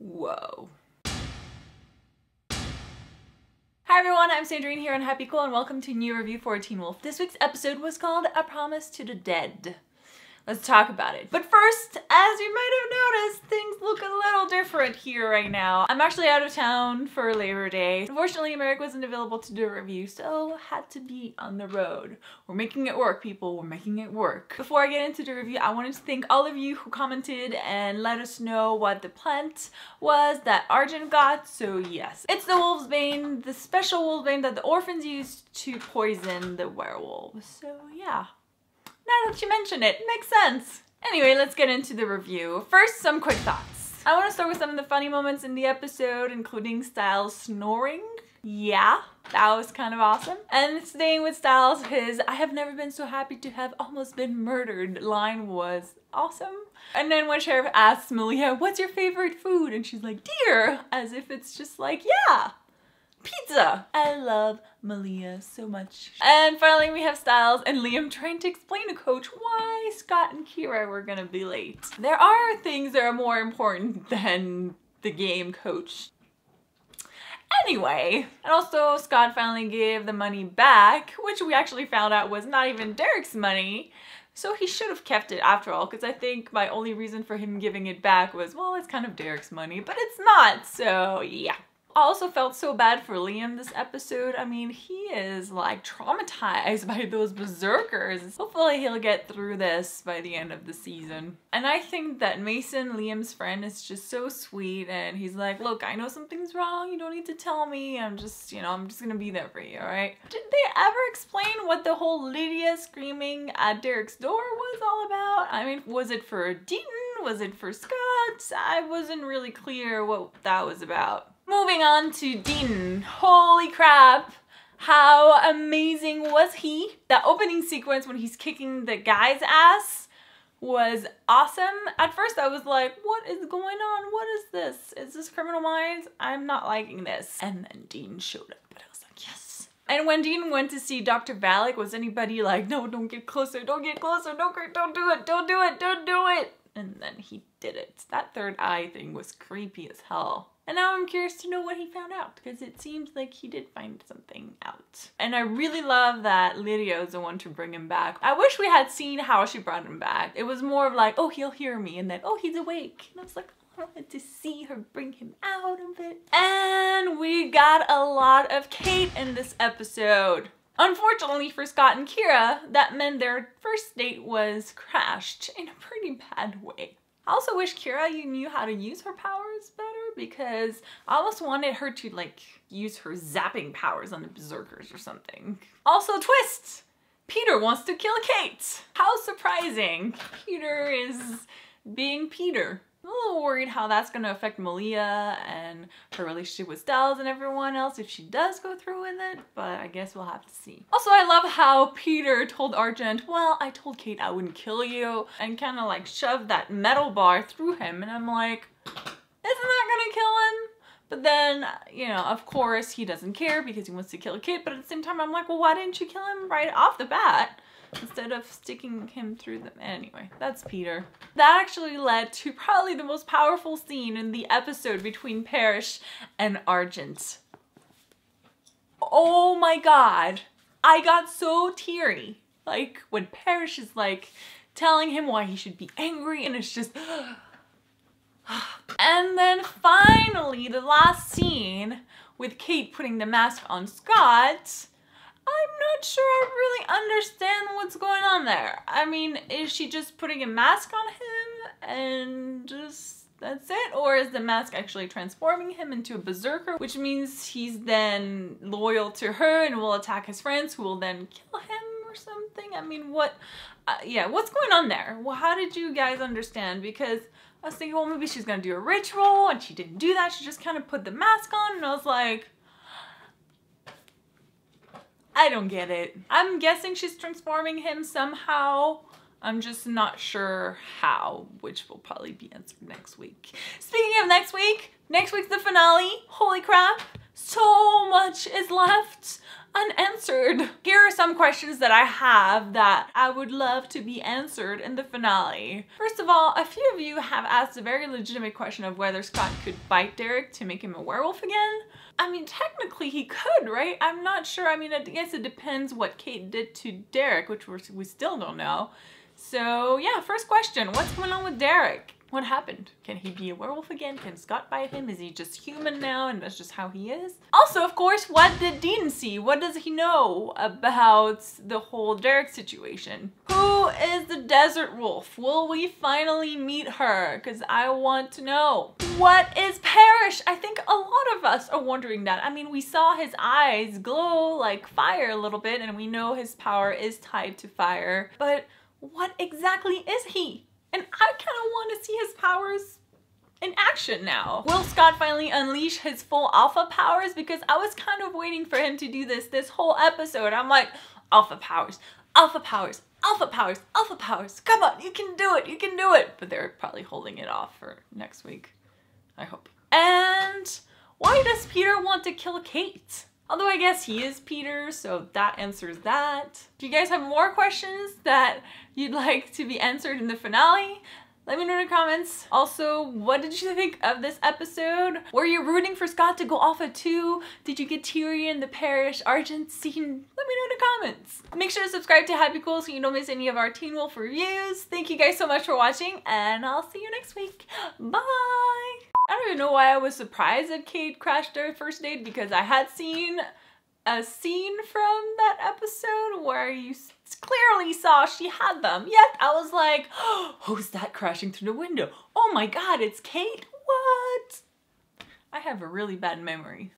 Whoa. Hi everyone, I'm Sandrine here on Happy Cool and welcome to a new review for Teen Wolf. This week's episode was called A Promise to the Dead. Let's talk about it. But first, as you might have noticed, things look a little different here right now. I'm actually out of town for Labor Day. Unfortunately, America wasn't available to do a review, so had to be on the road. We're making it work, people. We're making it work. Before I get into the review, I wanted to thank all of you who commented and let us know what the plant was that Argent got. So yes, it's the wolf's bane, the special wolf's bane that the orphans used to poison the werewolves. So yeah. Now that you mention it, makes sense. Anyway, let's get into the review. First, some quick thoughts. I want to start with some of the funny moments in the episode, including Styles snoring. Yeah, that was kind of awesome. And staying with Styles, his "I have never been so happy to have almost been murdered" line was awesome. And then when Sheriff asks Malia, "What's your favorite food?" and she's like, "Deer," as if it's just like, yeah. Pizza! I love Malia so much. And finally we have Styles and Liam trying to explain to Coach why Scott and Kira were gonna be late. There are things that are more important than the game, Coach. Anyway, and also Scott finally gave the money back, which we actually found out was not even Derek's money. So he should have kept it after all, because I think my only reason for him giving it back was, well, it's kind of Derek's money, but it's not, so yeah. I also felt so bad for Liam this episode. I mean, he is like traumatized by those berserkers. Hopefully he'll get through this by the end of the season. And I think that Mason, Liam's friend, is just so sweet, and he's like, "Look, I know something's wrong. You don't need to tell me. I'm just, I'm just gonna be there for you, all right?" Did they ever explain what the whole Lydia screaming at Derek's door was all about? I mean, was it for Deaton? Was it for Scott? I wasn't really clear what that was about. Moving on to Deaton. Holy crap, how amazing was he? That opening sequence when he's kicking the guy's ass was awesome. At first I was like, what is going on? What is this? Is this Criminal Minds? I'm not liking this. And then Dean showed up, but I was like, yes. And when Dean went to see Dr. Valak, was anybody like, "No, don't get closer, don't get closer, don't do it, don't do it, don't do it." And then he did it. That third eye thing was creepy as hell. And now I'm curious to know what he found out, because it seems like he did find something out. And I really love that Lydia is the one to bring him back. I wish we had seen how she brought him back. It was more of like, oh, he'll hear me, and then, oh, he's awake. And I was like, I wanted to see her bring him out of it. And we got a lot of Kate in this episode. Unfortunately for Scott and Kira, that meant their first date was crashed in a pretty bad way. I also wish Kira knew how to use her powers better, because I almost wanted her to like use her zapping powers on the berserkers or something. Also, twist! Peter wants to kill Kate! How surprising! Peter is being Peter. I'm a little worried how that's gonna affect Malia and her relationship with Styles and everyone else if she does go through with it, but I guess we'll have to see. Also, I love how Peter told Argent, "Well, I told Kate I wouldn't kill you," and kind of like shoved that metal bar through him, and I'm like, isn't that gonna kill him? But then, of course he doesn't care because he wants to kill Kate, but at the same time I'm like, well, why didn't you kill him right off the bat? Instead of sticking him through them. Anyway, that's Peter. That actually led to probably the most powerful scene in the episode between Parrish and Argent. Oh my god. I got so teary. Like when Parrish is like telling him why he should be angry, and it's just and then finally the last scene with Kate putting the mask on Scott. I'm not sure I really understand what's going on there. I mean, is she just putting a mask on him and just that's it? Or is the mask actually transforming him into a berserker, which means he's then loyal to her and will attack his friends who will then kill him or something? I mean, yeah, what's going on there? Well, how did you guys understand? Because I was thinking, well, maybe she's gonna do a ritual, and she didn't do that. She just kind of put the mask on, and I was like, I don't get it. I'm guessing she's transforming him somehow. I'm just not sure how, which will probably be answered next week. Speaking of next week's the finale. Holy crap, so much is left. unanswered. Here are some questions that I have that I would love to be answered in the finale. First of all, a few of you have asked a very legitimate question of whether Scott could bite Derek to make him a werewolf again. I mean, technically he could, right? I'm not sure. I mean, I guess it depends what Kate did to Derek, which we still don't know. So yeah, first question, what's going on with Derek? What happened? Can he be a werewolf again? Can Scott bite him? Is he just human now and that's just how he is? Also, of course, what did Deaton see? What does he know about the whole Derek situation? Who is the desert wolf? Will we finally meet her? Because I want to know. What is Parrish? I think a lot of us are wondering that. I mean, we saw his eyes glow like fire a little bit and we know his power is tied to fire, but what exactly is he? And I kind of want to see his powers in action now. Will Scott finally unleash his full alpha powers? Because I was kind of waiting for him to do this whole episode. I'm like, alpha powers, alpha powers, alpha powers, alpha powers. Come on, you can do it, you can do it. But they're probably holding it off for next week, I hope. And why does Peter want to kill Kate? Although I guess he is Peter, so that answers that. Do you guys have more questions that you'd like to be answered in the finale? Let me know in the comments. Also, what did you think of this episode? Were you rooting for Scott to go alpha too? Did you get Tyrion, the Parrish, Argent scene? Let me know in the comments. Make sure to subscribe to Happy Cool so you don't miss any of our Teen Wolf reviews. Thank you guys so much for watching, and I'll see you next week. Bye! I don't even know why I was surprised that Kate crashed their first date, because I had seen a scene from that episode where you clearly saw she had them. Yet I was like, oh, who's that crashing through the window? Oh my god, it's Kate? What? I have a really bad memory.